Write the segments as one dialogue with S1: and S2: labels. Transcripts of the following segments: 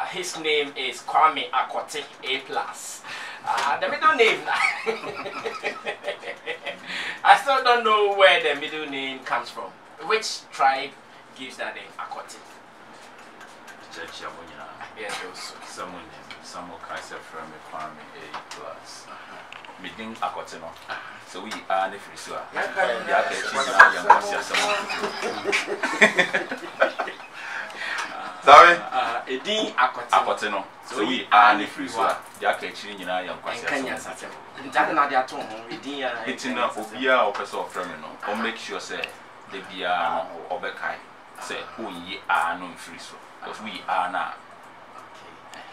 S1: His name is Kwame Akote A+. The middle name. I still don't know where the middle name comes from. Which tribe gives that name, Akote? Yes,
S2: Someone Kaiser from Kwame A+. Meeting Akote no. So we are the free so. Sorry?
S1: Edin
S2: Akote no. So we are the free so. Ya ka chiri nyina ya nkwasi
S1: asem. Ntade na de ato ho edin ya.
S2: Etina obia o person from no. O make sure say the bia no obekai. Say oyi are no free so. Because we are now.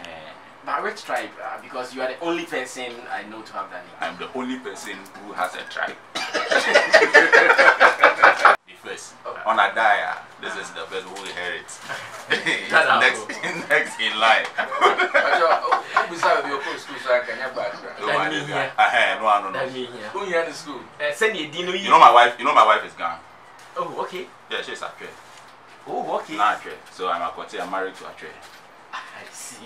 S1: Okay. But which tribe? Because you are the only person I know to have that name.
S2: I'm the only person who has a tribe. The first. On a dia, this is the person who inherits. next in line. You know my wife is gone.
S1: Oh, okay.
S2: Yeah, she's a trade.
S1: Oh, okay.
S2: Nah, so I'm married to a trade.
S1: I see.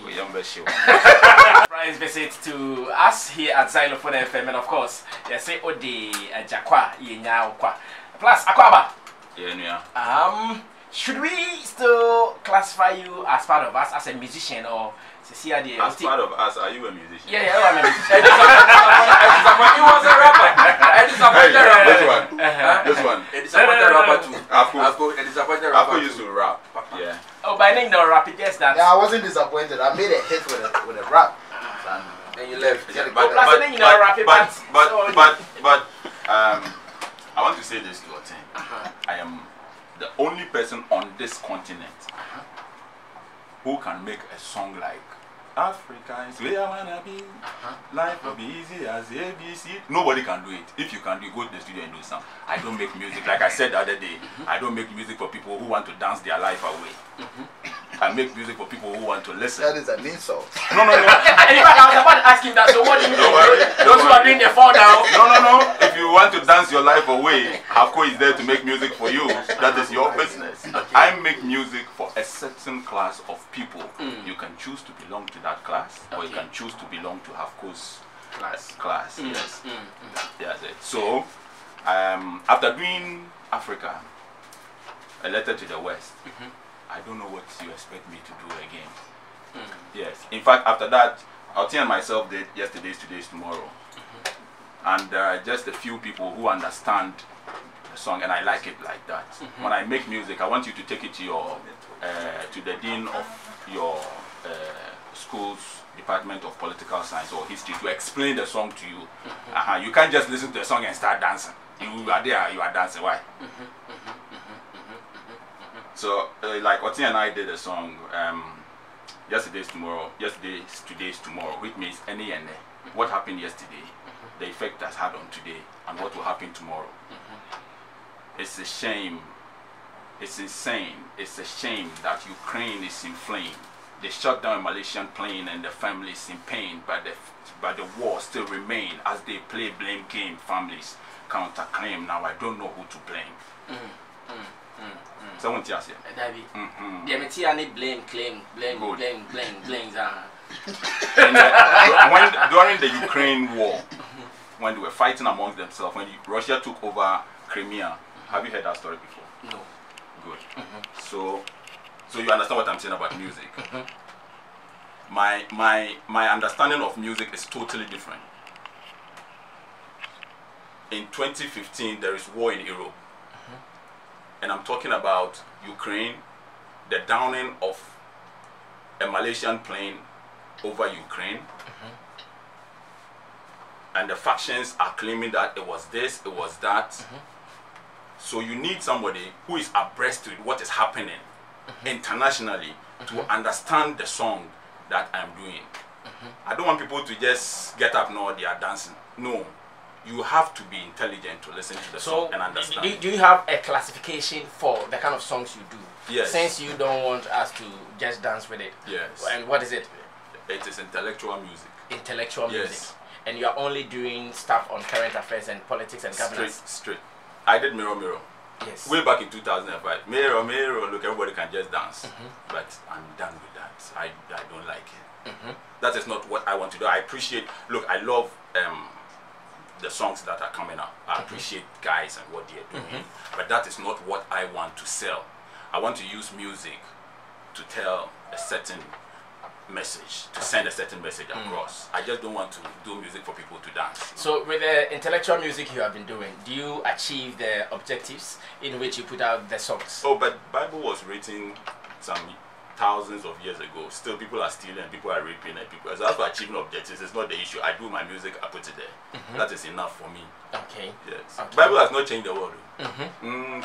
S2: Surprise
S1: visit to us here at Zylofon FM, and of course, they say Ode Jakwa Yenya Okwa. Plus Akwaba.
S2: Yeah.
S1: Should we still classify you as part of us as a musician or
S2: as part of us? Are you a musician?
S1: Yeah, I'm a musician.
S3: He was a rapper. A disappointed rapper.
S2: This one.
S3: A disappointed rapper too.
S2: A disappointed rapper used to rap. Yeah.
S1: Oh, by name no rap, yes that.
S4: Yeah, I wasn't disappointed. I made a hit with a rap.
S3: And you left.
S2: But I want to say this to your team. I am the only person on this continent who can make a song like Africa is where I wanna be. Life will be easy as ABC. Nobody can do it. If you can do it, go to the studio and do some. I don't make music, like I said the other day, I don't make music for people who want to dance their life away. I make music for people who want to listen.
S4: That is an insult.
S2: No.
S1: In fact, I was about to ask him that, so what do you mean? Those who are doing the fall down?
S2: No. If you want to dance your life away, Hafko is there to make music for you. That is your business. Okay. I make music for a certain class of people. You can choose to belong to that class, or you can choose to belong to Hafko's class. Yes. That's it. So, after doing Africa, a letter to the West, I don't know what you expect me to do again. Yes. In fact, after that, I'll tell myself that yesterday's, today's, tomorrow. And there are just a few people who understand the song, and I like it like that. When I make music, I want you to take it to your, to the dean of your school's Department of Political Science or History to explain the song to you. You can't just listen to the song and start dancing. You are there, you are dancing. Why? So, like Oti and I did a song, yesterday's, today's, tomorrow, which means any and what happened yesterday, the effect that's had on today, and what will happen tomorrow. It's a shame, it's insane, it's a shame that Ukraine is in flame. They shut down a Malaysian plane and the family is in pain, but the war still remain as they play blame game. Families counterclaim. Now I don't know who to blame. Someone tells you.
S1: Blame, claim, blame.
S2: During the Ukraine war, when they were fighting amongst themselves, when Russia took over Crimea, have you heard that story before?
S1: No.
S2: Good. So you understand what I'm saying about music. My understanding of music is totally different. In 2015, there is war in Europe. And I'm talking about Ukraine, the downing of a Malaysian plane over Ukraine. And the factions are claiming that it was this, it was that. So you need somebody who is abreast to what is happening internationally to understand the song that I'm doing. I don't want people to just get up now, they are dancing. No. You have to be intelligent to listen to the song and understand.
S1: Do you have a classification for the kind of songs you do?
S2: Yes.
S1: Since you don't want us to just dance with it.
S2: Yes.
S1: And what is it?
S2: It is intellectual music.
S1: Intellectual music. And you are only doing stuff on current affairs and politics and governance.
S2: Straight. I did Mirror Mirror.
S1: Yes.
S2: Way back in 2005. Mirror Mirror, look, everybody can just dance. But I'm done with that. I don't is not what I want to do. I appreciate. Look, I love the songs that are coming up. I appreciate guys and what they're doing, but that is not what I want to sell. I want to use music to tell a certain message, to send a certain message across. I just don't want to do music for people to dance.
S1: So with the intellectual music you have been doing, do you achieve the objectives in which you put out the songs?
S2: Oh, but Bible was written some thousands of years ago. Still people are stealing, people are raping, and people. So as for achieving objectives, it's not the issue. I do my music, I put it there. That is enough for me.
S1: Okay.
S2: Yes.
S1: Okay.
S2: Bible has not changed the world.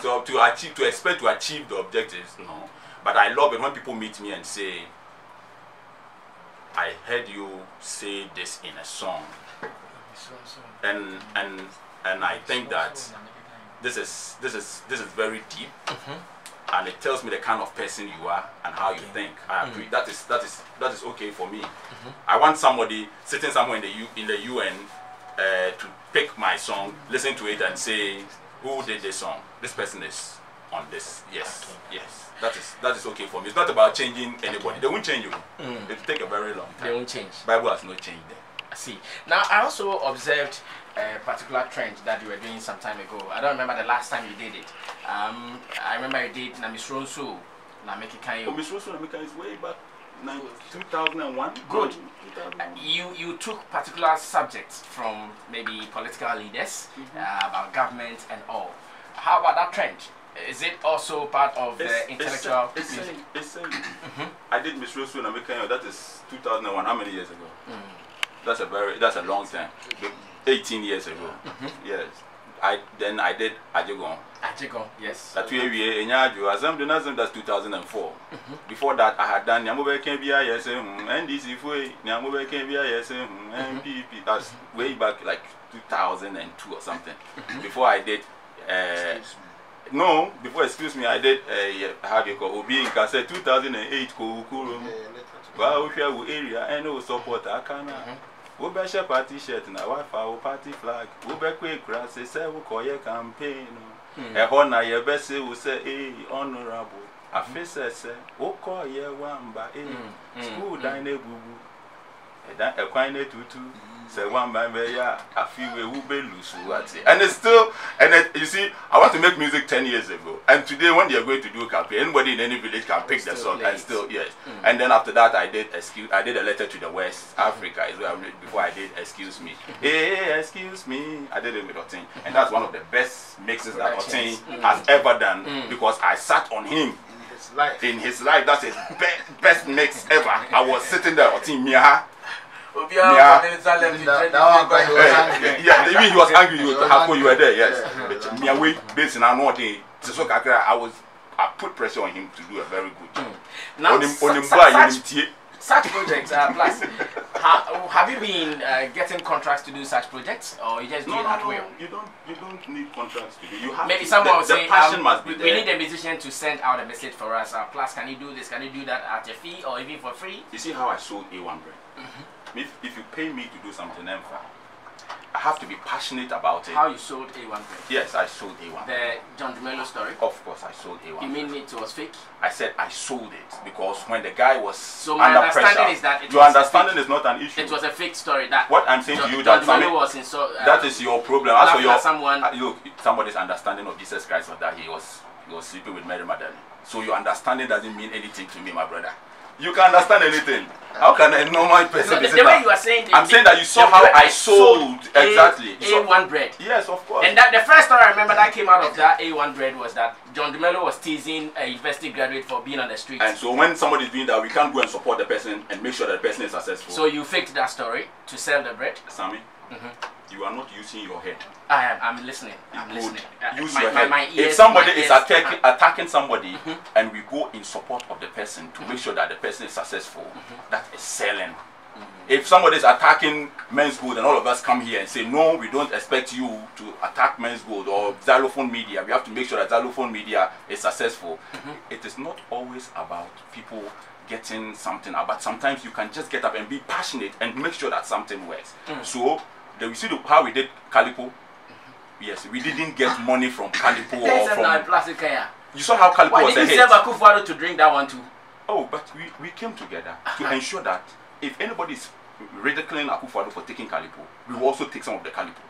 S2: So to expect to achieve the objectives, no. But I love it when people meet me and say, I heard you say this in a song, and I think that this is very deep, and it tells me the kind of person you are and how you think. I agree. That is okay for me. I want somebody sitting somewhere in the UN to pick my song, listen to it, and say, who did this song? This person is on this. Yes, yes. That is okay for me. It's not about changing anybody. They won't change you. It will take a very long time.
S1: They won't change.
S2: Bible has not changed them.
S1: I see. Now I also observed a particular trend that you were doing some time ago. I don't remember the last time you did it. I remember you did Namisronsu, Nameki Kanyo.
S2: Oh, Miss Rosu Namika is way back 2001.
S1: Good. You took particular subjects from maybe political leaders about government and all. How about that trend? Is it also part of the intellectual music?
S2: It's same. I did Miss Rosu Namika. That is 2001. How many years ago? That's a long time. 18 years ago. Yes. I did Ajegon.
S1: Ajegon, yes.
S2: That's 2004. Before that, I had done Nyamube Kembia, yes, NDC Fue, Nyamube Kembia, yes, MPP. That's way back like 2002 or something. Before I did, excuse me, I did, how do you call Obi in Kase 2008, Kukuru. Wow, area, and no support, I can't. We be share party shirt na Wi-Fi party flag. We be quick grass say we call your campaign. E ho na ye be say we say honorable. Afi say we call ye wamba school dine bubu. E dan e kwan na tutu say wamba be ya afi we be lose what. And it's still you see I want to make music 10 years ago, and today when they are going to do a campaign, anybody in any village can pick the song and still yes. And then after that I did a letter to the West Africa is where I did before I did excuse me. Hey, excuse me. I did it with Otin, and that's one of the best mixes that Otin has ever done because I sat on him in his life. That's his best mix ever. I was sitting there Otin Mia. Yeah, even he was angry. You were there, yes. But me away based on what day. So I put pressure on him to do a very good job.
S1: Now, such projects, plus, have you been getting contracts to do such projects, or you just do it at will?
S2: You don't need contracts to do. You have
S1: maybe someone will say,
S2: passion must be
S1: we need a musician to send out a message for us. Plus, can you do this? Can you do that at a fee or even for free?
S2: You see how I sold A1 bread. If you pay me to do something, I have to be passionate about it.
S1: How you sold A1 bread?
S2: Yes, I sold A1.
S1: The John DeMello story?
S2: Of course, I sold A1.
S1: You mean it was fake?
S2: I said I sold it because when the guy was
S1: so my
S2: under
S1: understanding
S2: pressure,
S1: is that
S2: your understanding is not an issue.
S1: It was a fake story. That
S2: what I'm saying to you,
S1: John DeMello was in
S2: that is your problem. As for your
S1: someone,
S2: somebody's understanding of Jesus Christ was that he was sleeping with Mary Magdalene. So your understanding doesn't mean anything to me, my brother. You can understand anything. How can a normal person?
S1: No, the way you are saying,
S2: I'm saying that you saw how I sold exactly
S1: A1 bread.
S2: Yes, of course.
S1: And that the first story I remember that came out of that A1 bread was that John DeMello was teasing a university graduate for being on the street.
S2: And so when somebody is doing that, we can't go and support the person and make sure that the person is successful.
S1: So you faked that story to sell the bread?
S2: Sammy, you are not using your head.
S1: I'm listening. I'm listening.
S2: Use your head. If somebody is attacking somebody and we go in support of the person to make sure that the person is successful, that is selling. If somebody is attacking Men's Gold and all of us come here and say, no, we don't expect you to attack Men's Gold or Zylofon Media, we have to make sure that Zylofon Media is successful. It is not always about people getting something, but sometimes you can just get up and be passionate and make sure that something works. So, you see how we did Calico? Yes, we didn't get money from Calipo or from... You saw how Calipo was a hit.
S1: Why didn't you sell Akufo-Addo to drink that one too?
S2: Oh, but we came together to ensure that if anybody is ridiculing Akufo-Addo for taking Calipo, we will also take some of the Calipo.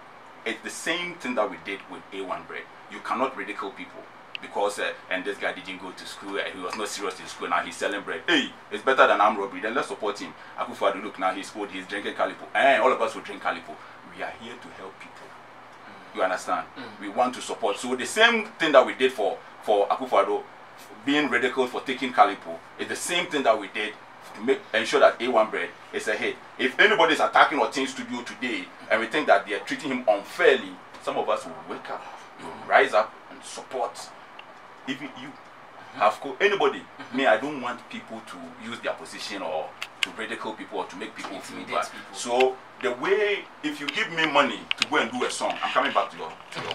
S2: It's the same thing that we did with A1 Bread. You cannot ridicule people because and this guy didn't go to school, he was not serious in school, now he's selling bread. Hey, it's better than armed robbery, then let's support him. Akufo-Addo, look, now he's old, he's drinking Calipo, and all of us will drink Calipo. We are here to help people. You understand? We want to support. So the same thing that we did for Akufo-Addo being ridiculed for taking Calipo is the same thing that we did to ensure that A1 Bread is a hit. If anybody is attacking our team studio today and we think that they are treating him unfairly, some of us will wake up, will rise up and support. Even you, anybody. Me, I don't want people to use their position or to ridicule people or to make people feel bad. So the way, if you give me money to go and do a song, I'm coming back to your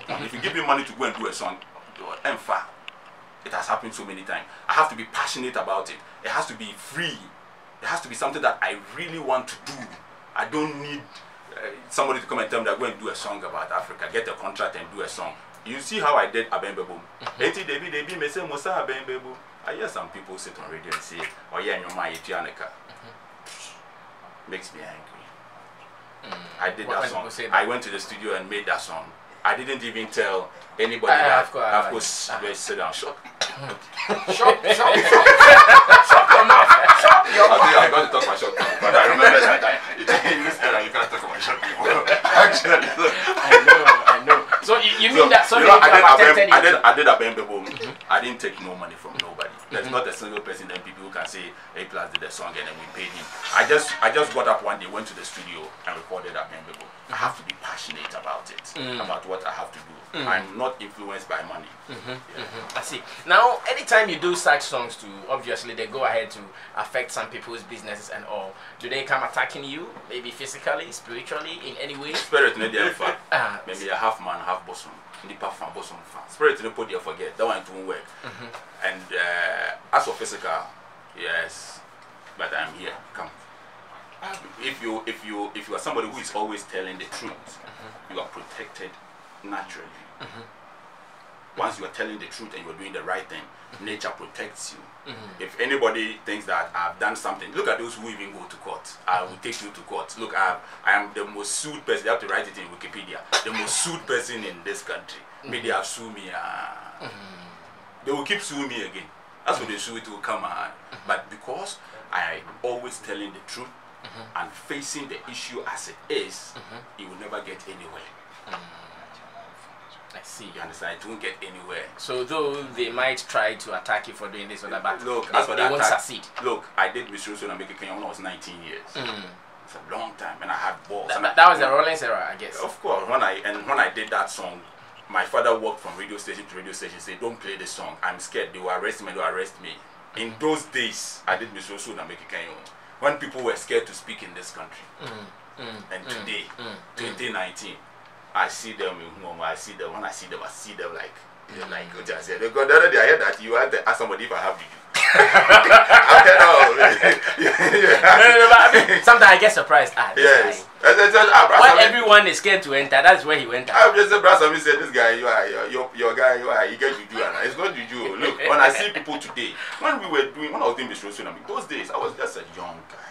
S2: point. If you give me money to go and do a song, it has happened so many times. I have to be passionate about it. It has to be free. It has to be something that I really want to do. I don't need somebody to come and tell me that I'm going to do a song about Africa, get a contract and do a song. You see how I did Abembebo. I hear some people sit on radio and say, oh yeah, makes me angry. I did that song. I went to the studio and made that song. I didn't even tell anybody that I've got sit down. Shut your mouth. I'm going to talk my short people, but I remember that time. In this era, you can't talk about short people. Actually,
S1: I know. So you mean that? So
S2: you know, I did Abembebo. I didn't take no money from nobody. There's not a single person then people who can say A+ did the song and then we paid him. I just got up one day, went to the studio and recorded Abembebo. I have to be passionate about it, about what I have to do. I'm not influenced by money.
S1: I see. Now, anytime you do such songs too, obviously they go ahead to affect some people's businesses and all. Do they come attacking you, maybe physically, spiritually, in any way?
S2: Spirit in the maybe a half man, half bosom. Spirit in the podium, forget that one won't work. And as for physical, yes, but I'm here. Come. If you are somebody who is always telling the truth, you are protected naturally. Once you are telling the truth and you are doing the right thing, nature protects you. If anybody thinks that I've done something, look at those who even go to court. I will take you to court. Look, I am the most sued person. They have to write it in Wikipedia. The most sued person in this country. Maybe they have sued me. They will keep suing me again. That's what they sue, it will come on. But because I am always telling the truth and facing the issue as it is, it will never get anywhere.
S1: I see.
S2: You understand? It won't get anywhere.
S1: So though they might try to attack you for doing this or that, but
S2: look,
S1: they won't succeed.
S2: Look, I did Miss Rosso and Make Kenya when I was 19 years. It's a long time, and I had balls.
S1: That was the Rollins era, I guess.
S2: Of course. When I did that song, my father walked from radio station to radio station, said, "Don't play this song. I'm scared. They will arrest me. They will arrest me." In those days, I did Miss Rosso and Make Kenya when people were scared to speak in this country. And today, 2019. I see them when I see them like I said, the other day I heard that you had to ask somebody if I have juju.
S1: Sometimes I get surprised.
S2: Yes.
S1: When everyone is scared to enter, that's where he went.
S2: I just said, Brother Sammy said, this guy, your guy, you get juju. It's not juju. Look, when I see people today, when I was doing this show, those days I was just a young guy.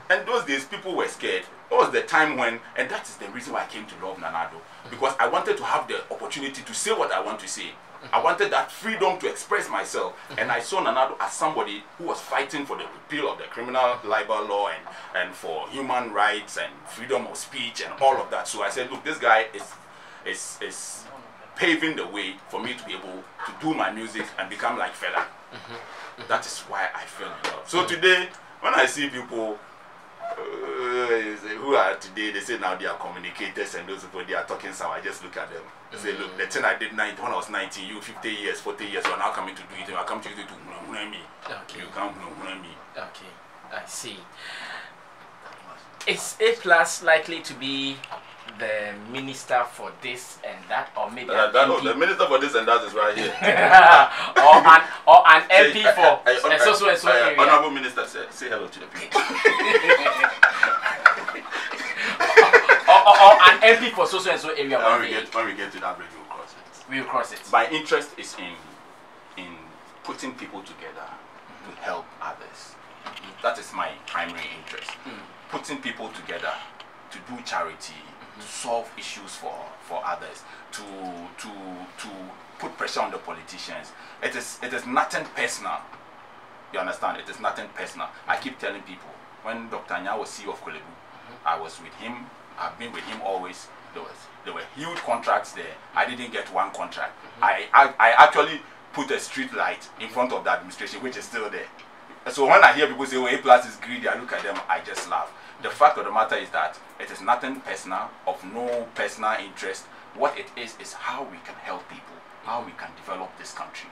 S2: And those days people were scared. It was the time when, and that is the reason why I came to love Nanado, because I wanted to have the opportunity to say what I want to say. I wanted that freedom to express myself, and I saw Nanado as somebody who was fighting for the repeal of the criminal libel law and for human rights and freedom of speech and all of that. So I said, look, this guy is paving the way for me to be able to do my music and become like Fela. That is why I fell in love. So today, when I see people who are today, they say now they are communicators and those people, they are talking so I just look at them and say, look, the thing I did when I was 19, you 50 years, 40 years, you are now coming to do it, and I come to you to do me.
S1: Okay.
S2: You can't me.
S1: Okay, I see. Is A+ likely to be the minister for this and that, or maybe
S2: the minister for this and that is right here.
S1: or an MP for so and so area.
S2: Honorable Minister, say hello to the people.
S1: or an MP for so and so area.
S2: When we get to that bridge, we'll cross it.
S1: We'll cross it.
S2: My interest is in putting people together to help others. That is my primary interest. putting people together to do charity, to solve issues for others, to put pressure on the politicians. It is nothing personal. You understand? It is nothing personal. I keep telling people, when Dr. Anya was CEO of Kolebu, I was with him. I've been with him always. There were huge contracts there. I didn't get one contract. I actually put a street light in front of the administration, which is still there. So when I hear people say, oh, A+ is greedy, I look at them, I just laugh. The fact of the matter is that it is nothing personal, of no personal interest. What it is how we can help people, how we can develop this country,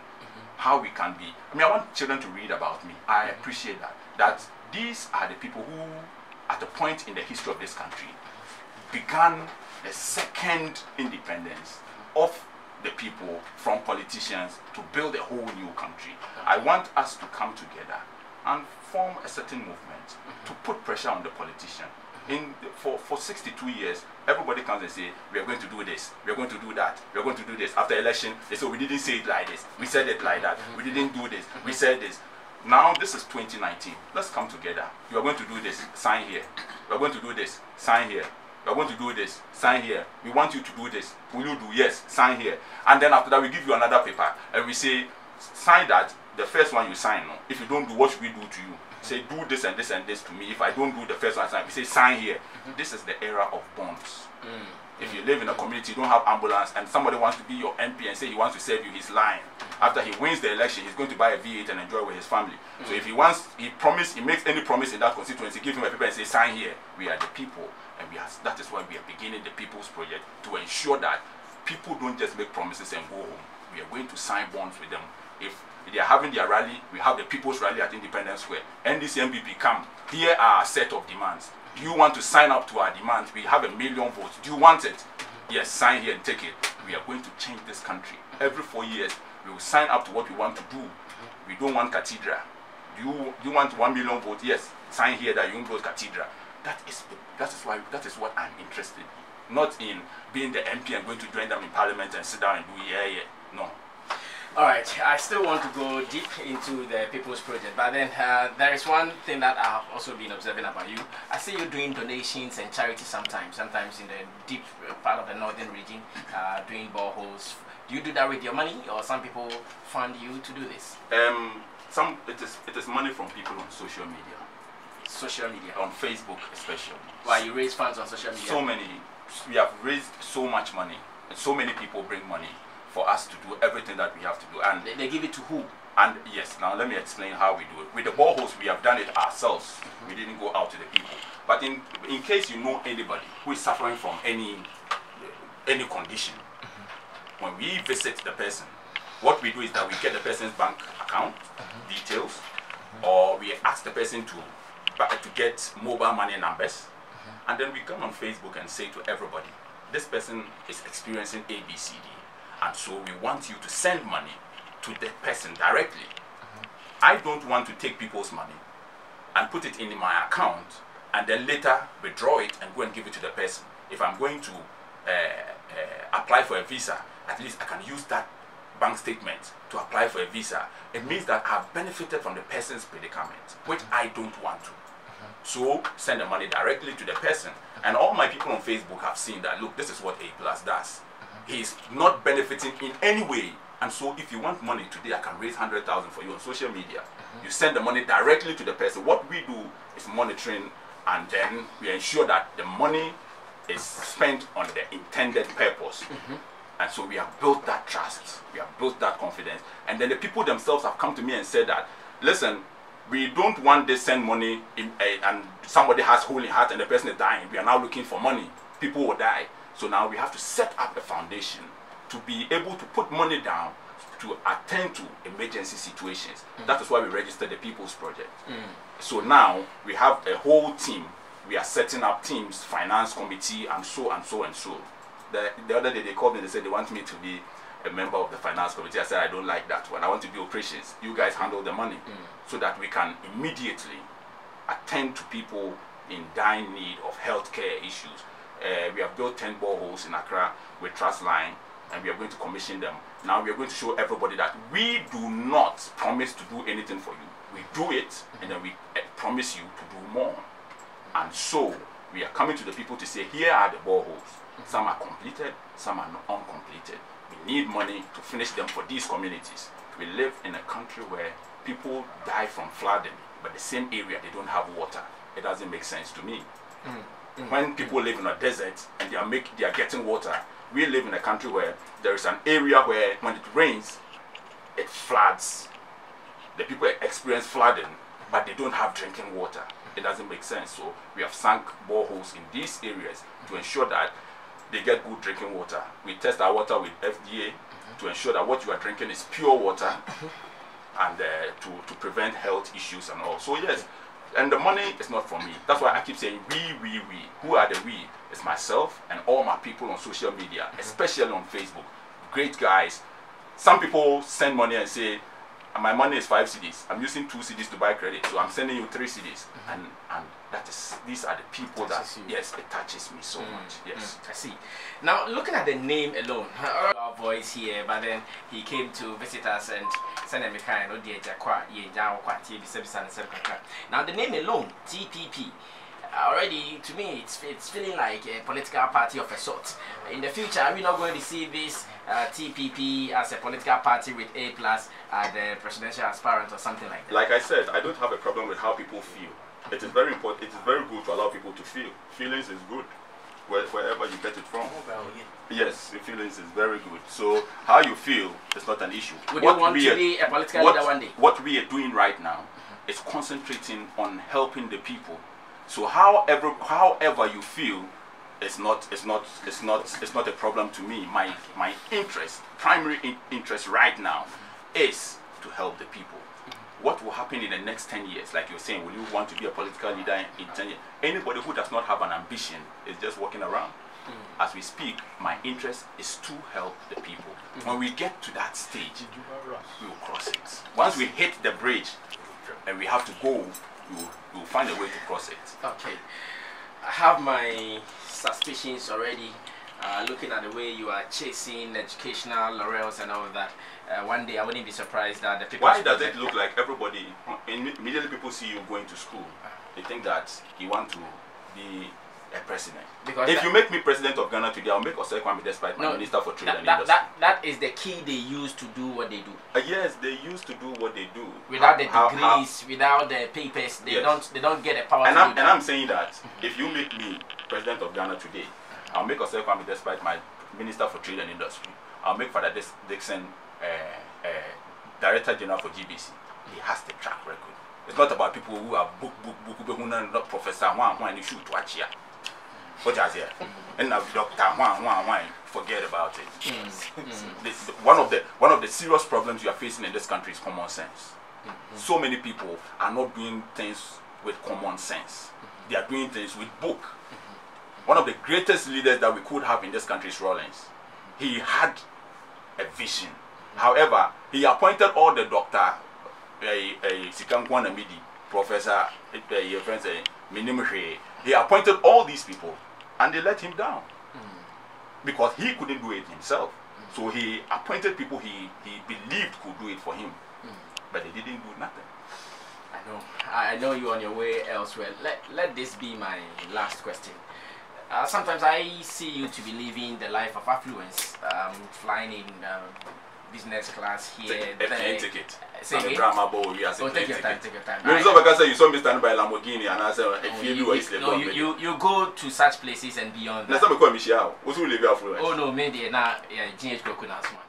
S2: how we can be. I mean, I want children to read about me. I appreciate that these are the people who, at a point in the history of this country, began the second independence of the people from politicians to build a whole new country. I want us to come together and form a certain movement to put pressure on the politician. For 62 years, everybody comes and say, we are going to do this, we are going to do that, we are going to do this. After election, they say, we didn't say it like this, we said it like that, we didn't do this, we said this. Now this is 2019. Let's come together. You are going to do this, sign here. You are going to do this, sign here. You are going to do this, sign here. We want you to do this. Will you do? Yes, sign here. And then after that, we give you another paper and we say, sign that. The first one you sign. No? If you don't do, what should we do to you? Say, do this and this and this to me. If I don't do the first one, sign. We say, sign here. This is the era of bonds. If you live in a community, you don't have ambulance, and somebody wants to be your MP and say he wants to serve you, he's lying. After he wins the election, he's going to buy a V8 and enjoy with his family. So if he makes any promise in that constituency, give him a paper and say, sign here. We are the people, and that is why we are beginning the People's Project, to ensure that people don't just make promises and go home. We are going to sign bonds with them. If they are having their rally, we have the People's Rally at Independence Square. NDC MPP come. Here are a set of demands. Do you want to sign up to our demands? We have 1 million votes. Do you want it? Yes, sign here and take it. We are going to change this country. Every 4 years, we will sign up to what we want to do. We don't want cathedral. Do you want 1 million votes? Yes, sign here that you won't build cathedral. That is what I'm interested in. Not in being the MP and going to join them in parliament and sit down and do yeah. No.
S1: All right, I still want to go deep into the People's Project, but then there is one thing that I've also been observing about you. I see you doing donations and charity sometimes in the deep part of the northern region, doing boreholes. Do you do that with your money, or some people fund you to do this?
S2: It is money from people on social media.
S1: Social media?
S2: On Facebook especially.
S1: Why, you raise funds on social media?
S2: So many. We have raised so much money, and so many people bring money for us to do everything that we have to do. And
S1: they give it to who?
S2: And yes, now let me explain how we do it. With the boreholes, we have done it ourselves. We didn't go out to the people. But in case you know anybody who is suffering from any condition, when we visit the person, what we do is that we get the person's bank account details, or we ask the person to get mobile money numbers, and then we come on Facebook and say to everybody, this person is experiencing ABCD. And so we want you to send money to the person directly. I don't want to take people's money and put it in my account and then later withdraw it and go and give it to the person. If I'm going to apply for a visa, at least I can use that bank statement to apply for a visa. It means that I've benefited from the person's predicament, which I don't want to. So send the money directly to the person. And all my people on Facebook have seen that, look, this is what A+ does. He's not benefiting in any way. And so if you want money today, I can raise 100,000 for you on social media. You send the money directly to the person. What we do is monitoring, and then we ensure that the money is spent on the intended purpose. And so we have built that trust. We have built that confidence. And then the people themselves have come to me and said that, listen, we don't want this send money and somebody has holy heart and the person is dying. We are now looking for money. People will die. So now we have to set up a foundation to be able to put money down to attend to emergency situations. That is why we registered the People's Project. So now we have a whole team. We are setting up teams, finance committee, and so and so and so. The other day they called me and they said they want me to be a member of the finance committee. I said I don't like that one. I want to do operations. You guys handle the money so that we can immediately attend to people in dire need of healthcare issues. We have built 10 boreholes in Accra with Trust Line, and we are going to commission them. Now we are going to show everybody that we do not promise to do anything for you. We do it, and then we promise you to do more. And And so we are coming to the people to say, here are the boreholes. Some are completed, some are not uncompleted. We need money to finish them for these communities. We live in a country where people die from flooding, but the same area they don't have water. It doesn't make sense to me. When people live in a desert and they are getting water, we live in a country where there is an area where when it rains, it floods. The people experience flooding, but they don't have drinking water. It doesn't make sense. So we have sunk boreholes in these areas to ensure that they get good drinking water. We test our water with FDA to ensure that what you are drinking is pure water and to prevent health issues and all. So yes, and the money is not for me. That's why I keep saying we. Who are the we? It's myself and all my people on social media, especially on Facebook. Great guys. Some people send money and say, my money is 5 cedis. I'm using 2 cedis to buy credit, so I'm sending you 3 cedis. And these are the people that, yes, it touches me so much. Yes.
S1: I see. Now, looking at the name alone, our voice here, but then he came to visit us and send him a kind of now the name alone, TPP. Already, to me, it's feeling like a political party of a sort. In the future, are we not going to see this TPP as a political party with A+ at the presidential aspirant or something like that?
S2: Like I said, I don't have a problem with how people feel. It is very important. It is very good to allow people to feel. Feelings is good, wherever you get it from. Yes, the feelings is very good. So how you feel is not an issue.
S1: Would you want to be a political leader one day?
S2: What we are doing right now is concentrating on helping the people. So however you feel, it's not a problem to me. My primary interest right now is to help the people. What will happen in the next 10 years? Like you're saying, will you want to be a political leader in 10 years? Anybody who does not have an ambition is just walking around. As we speak, my interest is to help the people. When we get to that stage, we will cross it. Once we hit the bridge and we have to go, we'll find a way to cross it.
S1: Okay. I have my suspicions already. Looking at the way you are chasing educational laurels and all of that, one day I wouldn't be surprised that the people.
S2: Why does it look like everybody, immediately people see you going to school, they think that you want to be a president? Because if you make me president of Ghana today, I'll make Kwame despite my minister for trade and industry.
S1: That is the key they use to do what they do.
S2: Yes, they used to do what they do.
S1: Without the degrees, without the papers, they don't get the power.
S2: And I'm saying that if you make me president of Ghana today, I'll make Kwame despite my minister for trade and industry. I'll make Father Dixon Director General for GBC. He has the track record. It's not about people who are book, who are not professor, one, you shoot, watch here. What is here? And now doctor, one, forget about it. One of the serious problems you are facing in this country is common sense. So many people are not doing things with common sense. They are doing things with book. One of the greatest leaders that we could have in this country is Rawlings. He had a vision. However, he appointed all the doctor, Professor, he appointed all these people and they let him down because he couldn't do it himself. So he appointed people he believed could do it for him, but they didn't do nothing.
S1: I know you're on your way elsewhere. Let this be my last question. Sometimes I see you to be living the life of affluence, flying in business class here.
S2: Take it.
S1: Say
S2: again? Drama ball, you
S1: take your time. Take your time.
S2: You saw me standing by Lamborghini and I said,
S1: you go to such places and beyond that.
S2: Let's not call Michelle. Who's who live affluence?
S1: Oh no, maybe now GH broken out man.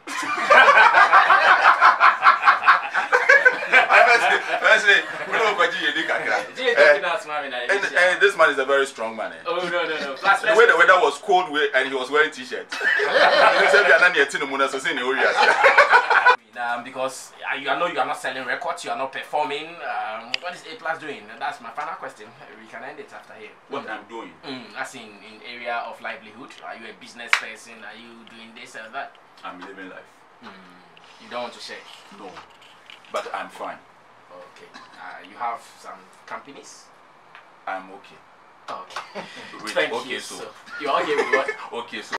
S2: And this man is a very strong man.
S1: Oh no.
S2: The way the weather was cold and he was wearing t-shirts.
S1: Because I know you are not selling records, you are not performing. What is A+ doing? That's my final question. We can end it after here.
S2: What I'm doing?
S1: As in area of livelihood. Are you a business person? Are you doing this or that?
S2: I'm living life.
S1: You don't want to share?
S2: No. But I'm fine.
S1: Okay. You have some companies?
S2: I'm okay.
S1: Okay.
S2: Thank you.
S1: So you're okay with what?
S2: Okay, so